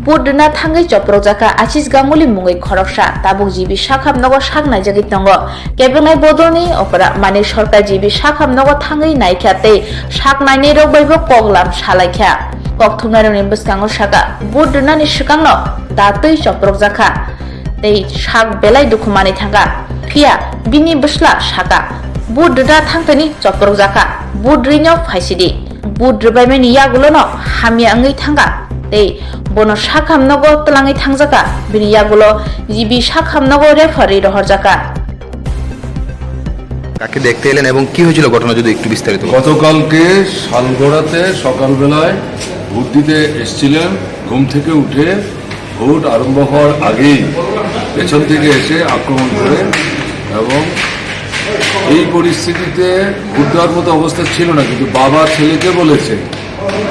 बुधना थांगै चप्रजाका आशिष गांगुली मुङै खरकसा ताबुक जिबि साखामनगो सागनाय जगै दंगो केबंनाय बदलनि अपरा माने सरकार जिबि साखामनगो थांगै नायख्याते सागनायनि रगबैबो कगलाम सालायख्या ककथुमनारनि बसकांगो सागा बुधनानि सिगांनो दातै चप्रजाखा तै साग बेलाय दुखुमानि थांगा फिया बिनि बसला सागा बुधना थांथनि चप्रजाखा बुधरिनो फाइसिदि बुधरबायमेनि यागुलोनो हामियाङै थांगा तै बोनो साखामनगो तलाङै थांजाका बिनि यागुलो जिबि साखामनगो रेफारि रहरजाका কাকে দেখতে এলেন এবং কি হয়েছিল ঘটনা যদি একটু বিস্তারিত বলেন। গতকালকে শালগড়াতে সকালবেলায় ভোট দিতে এসেছিলেন। ঘুম থেকে উঠে ভোট আরম্ভ হওয়ার আগেই পেছন থেকে এসে আক্রমণ করে এবং এই পরিস্থিতিতে ভোট দেওয়ার মতো অবস্থা ছিল না, কিন্তু বাবা ছেলেকে বলেছে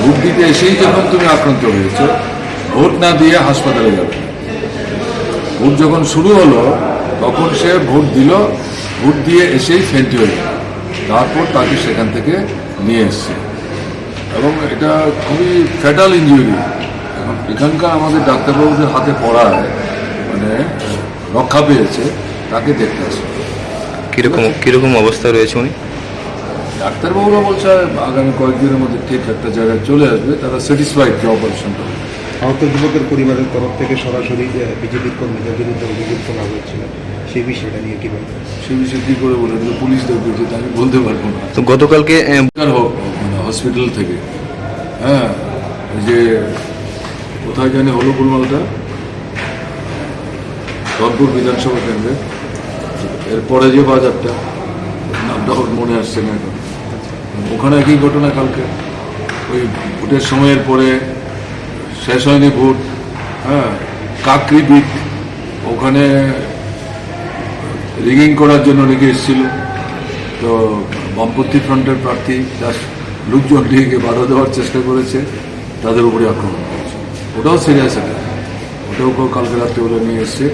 ভোট দিতে এসেই যখন তুমি আক্রান্ত হয়েছো ভোট না দিয়ে হাসপাতালে যাবে। ভোট যখন শুরু হলো তখন সে ভোট দিল, ভোট দিয়ে এসেই ফেন্টি হয়ে গেল। তারপর তাকে সেখান থেকে নিয়ে এসছে এবং এটা খুবই ফ্যাটাল ইনজুরি। এখন এখানকার আমাদের ডাক্তারবাবুদের হাতে পড়ায় মানে রক্ষা পেয়েছে, তাকে দেখতে আসে। কিরকম অবস্থা রয়েছে উনি? ডাক্তারবাবুরা বলছে আগামী কয়েকদিনের মধ্যে ঠিক একটা জায়গায় চলে আসবে, তারা স্যাটিসফাইড যে অপারেশনটা। আহত যুবকের পরিবারের তরফ থেকে সরাসরি বিজেপির কর্মীদের বিরুদ্ধে অভিযোগ তোলা হয়েছিল, সেই বিষয়টা নিয়ে কি বলবেন? সে বিষয়ে কী করে বলে দিল পুলিশ দেখবে, যেটা আমি বলতে পারবো না। তো গতকালকে মানে হসপিটাল থেকে হ্যাঁ এই যে কোথায় জানি হলো কুলমালটা ধনপুর বিধানসভা কেন্দ্রে, এরপরে যে বাজারটা নামটা ওর মনে আসছে না এখন, ওখানে একই ঘটনা। কালকে ওই ভোটের সময়ের পরে শেষ হয়নি ভোট, হ্যাঁ কাকরি বিট ওখানে রিগিং করার জন্য রেখে এসেছিল, তো বামপন্থী ফ্রন্টের প্রার্থী জাস্ট লোকজন ঢেকে বাধা দেওয়ার চেষ্টা করেছে, তাদের উপরে আক্রমণ করেছে। ওটাও সিরিয়াস এটা, ওটাও কালকে রাত্রে ওরা নিয়ে এসছে,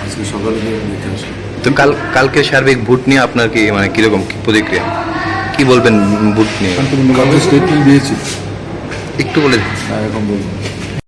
আজকে সকালে গিয়ে দেখে আসলো। তো কালকে সার্বিক ভোট নিয়ে আপনার কি মানে কিরকম কি প্রতিক্রিয়া, কি বলবেন ভোট নিয়ে? কালকে স্টেটমেন্ট দিয়েছি, একটু বলে দিন। এখন বলুন।